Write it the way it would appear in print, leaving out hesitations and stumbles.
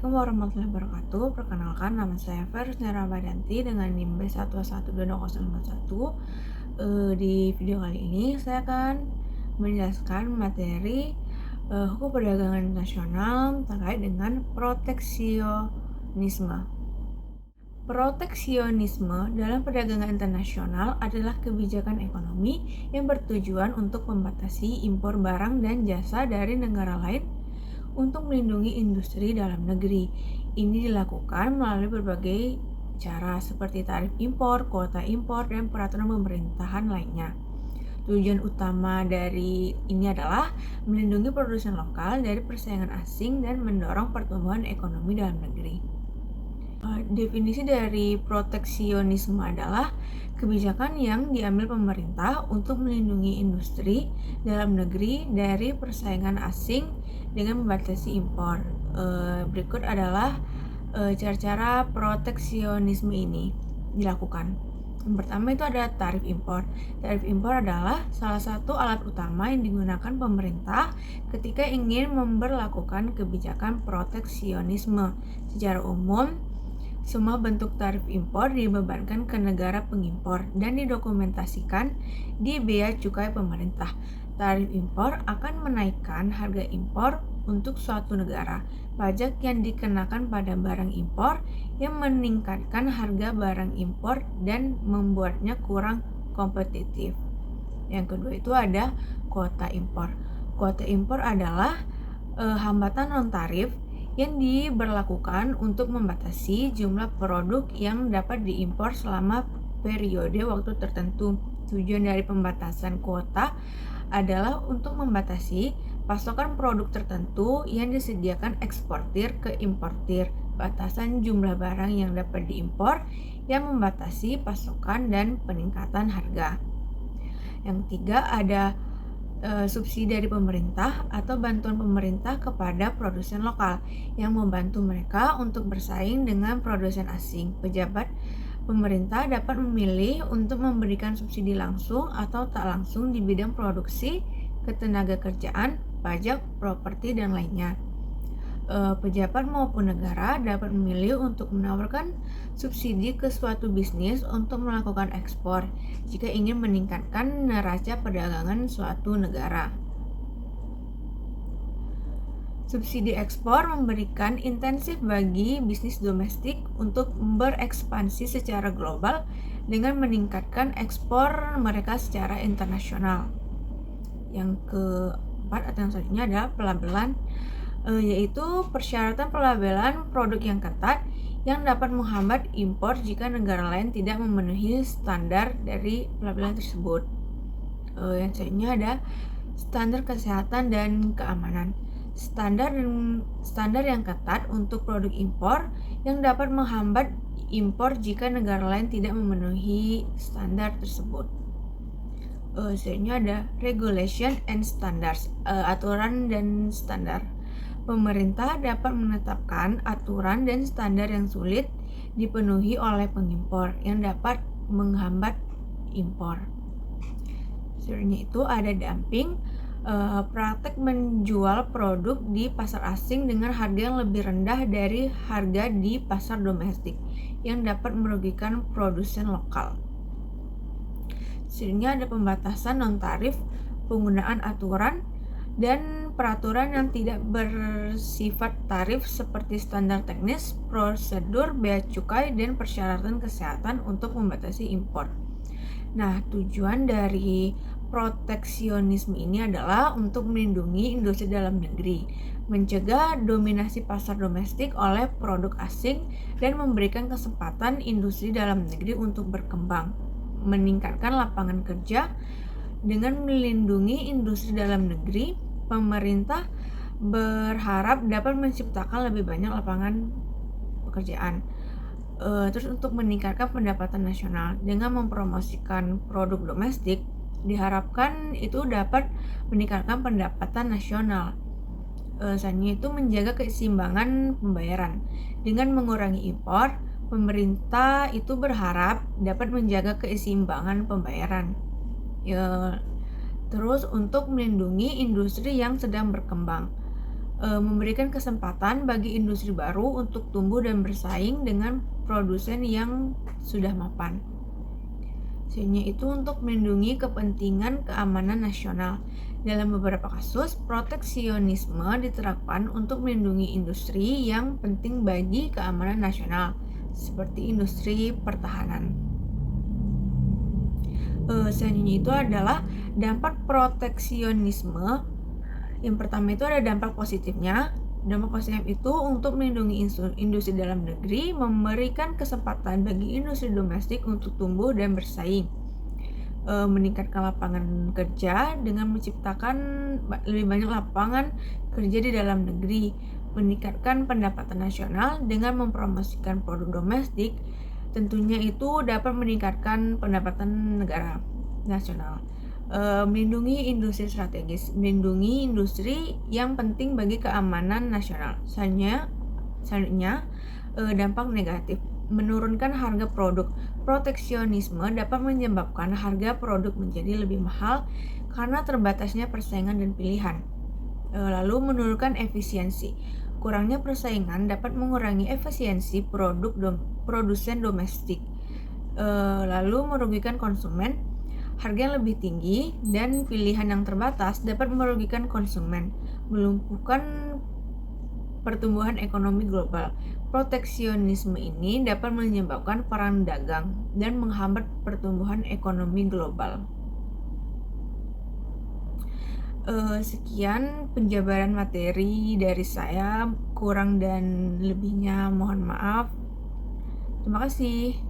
Assalamualaikum warahmatullahi wabarakatuh. Perkenalkan, nama saya Ferisnya Ramadanti dengan NIM B112001. Di video kali ini saya akan menjelaskan materi hukum perdagangan internasional terkait dengan proteksionisme. Proteksionisme dalam perdagangan internasional adalah kebijakan ekonomi yang bertujuan untuk membatasi impor barang dan jasa dari negara lain untuk melindungi industri dalam negeri. Ini dilakukan melalui berbagai cara seperti tarif impor, kuota impor, dan peraturan pemerintahan lainnya. Tujuan utama dari ini adalah melindungi produsen lokal dari persaingan asing dan mendorong pertumbuhan ekonomi dalam negeri. Definisi dari proteksionisme adalah kebijakan yang diambil pemerintah untuk melindungi industri dalam negeri dari persaingan asing dengan membatasi impor. Berikut adalah cara-cara proteksionisme ini dilakukan. Yang pertama itu ada tarif impor. Tarif impor adalah salah satu alat utama yang digunakan pemerintah ketika ingin memberlakukan kebijakan proteksionisme. Secara umum, semua bentuk tarif impor dibebankan ke negara pengimpor dan didokumentasikan di bea cukai pemerintah. Tarif impor akan menaikkan harga impor untuk suatu negara. Pajak yang dikenakan pada barang impor yang meningkatkan harga barang impor dan membuatnya kurang kompetitif. Yang kedua itu ada kuota impor. Kuota impor adalah hambatan non-tarif yang diberlakukan untuk membatasi jumlah produk yang dapat diimpor selama periode waktu tertentu. Tujuan dari pembatasan kuota adalah untuk membatasi pasokan produk tertentu yang disediakan eksportir ke importir. Batasan jumlah barang yang dapat diimpor yang membatasi pasokan dan peningkatan harga. Yang ketiga ada subsidi dari pemerintah atau bantuan pemerintah kepada produsen lokal yang membantu mereka untuk bersaing dengan produsen asing. Pejabat pemerintah dapat memilih untuk memberikan subsidi langsung atau tak langsung di bidang produksi, ketenaga kerjaan, pajak, properti, dan lainnya. Pejabat maupun negara dapat memilih untuk menawarkan subsidi ke suatu bisnis untuk melakukan ekspor jika ingin meningkatkan neraca perdagangan suatu negara. Subsidi ekspor memberikan insentif bagi bisnis domestik untuk berekspansi secara global dengan meningkatkan ekspor mereka secara internasional. Yang keempat atau yang selanjutnya adalah pelabelan, yaitu persyaratan pelabelan produk yang ketat yang dapat menghambat impor jika negara lain tidak memenuhi standar dari pelabelan tersebut. Yang selanjutnya ada standar kesehatan dan keamanan. Standar yang ketat untuk produk impor yang dapat menghambat impor jika negara lain tidak memenuhi standar tersebut. Selanjutnya ada regulation and standards, aturan dan standar. Pemerintah dapat menetapkan aturan dan standar yang sulit dipenuhi oleh pengimpor yang dapat menghambat impor. Selanjutnya itu ada dumping, praktek menjual produk di pasar asing dengan harga yang lebih rendah dari harga di pasar domestik yang dapat merugikan produsen lokal. Selanjutnya ada pembatasan non-tarif, penggunaan aturan dan peraturan yang tidak bersifat tarif seperti standar teknis, prosedur, bea cukai, dan persyaratan kesehatan untuk membatasi impor. Nah, tujuan dari proteksionisme ini adalah untuk melindungi industri dalam negeri, mencegah dominasi pasar domestik oleh produk asing, dan memberikan kesempatan industri dalam negeri untuk berkembang, meningkatkan lapangan kerja. Dengan melindungi industri dalam negeri, pemerintah berharap dapat menciptakan lebih banyak lapangan pekerjaan. Terus untuk meningkatkan pendapatan nasional dengan mempromosikan produk domestik, diharapkan itu dapat meningkatkan pendapatan nasional. Selanjutnya itu menjaga keseimbangan pembayaran. Dengan mengurangi impor, pemerintah itu berharap dapat menjaga keseimbangan pembayaran. Terus untuk melindungi industri yang sedang berkembang, memberikan kesempatan bagi industri baru untuk tumbuh dan bersaing dengan produsen yang sudah mapan. Selanjutnya itu untuk melindungi kepentingan keamanan nasional. Dalam beberapa kasus, proteksionisme diterapkan untuk melindungi industri yang penting bagi keamanan nasional, seperti industri pertahanan. Selanjutnya itu adalah dampak proteksionisme. Yang pertama itu ada dampak positifnya. Dampak positif itu untuk melindungi industri dalam negeri, memberikan kesempatan bagi industri domestik untuk tumbuh dan bersaing, meningkatkan lapangan kerja dengan menciptakan lebih banyak lapangan kerja di dalam negeri, meningkatkan pendapatan nasional dengan mempromosikan produk domestik. Tentunya itu dapat meningkatkan pendapatan negara nasional. Melindungi industri strategis, melindungi industri yang penting bagi keamanan nasional. Selanjutnya, dampak negatif, menurunkan harga produk. Proteksionisme dapat menyebabkan harga produk menjadi lebih mahal karena terbatasnya persaingan dan pilihan. Lalu menurunkan efisiensi. Kurangnya persaingan dapat mengurangi efisiensi produsen domestik. Lalu merugikan konsumen. Harga yang lebih tinggi dan pilihan yang terbatas dapat merugikan konsumen, melumpuhkan pertumbuhan ekonomi global. Proteksionisme ini dapat menyebabkan perang dagang dan menghambat pertumbuhan ekonomi global. Sekian penjabaran materi dari saya, kurang dan lebihnya mohon maaf. Terima kasih.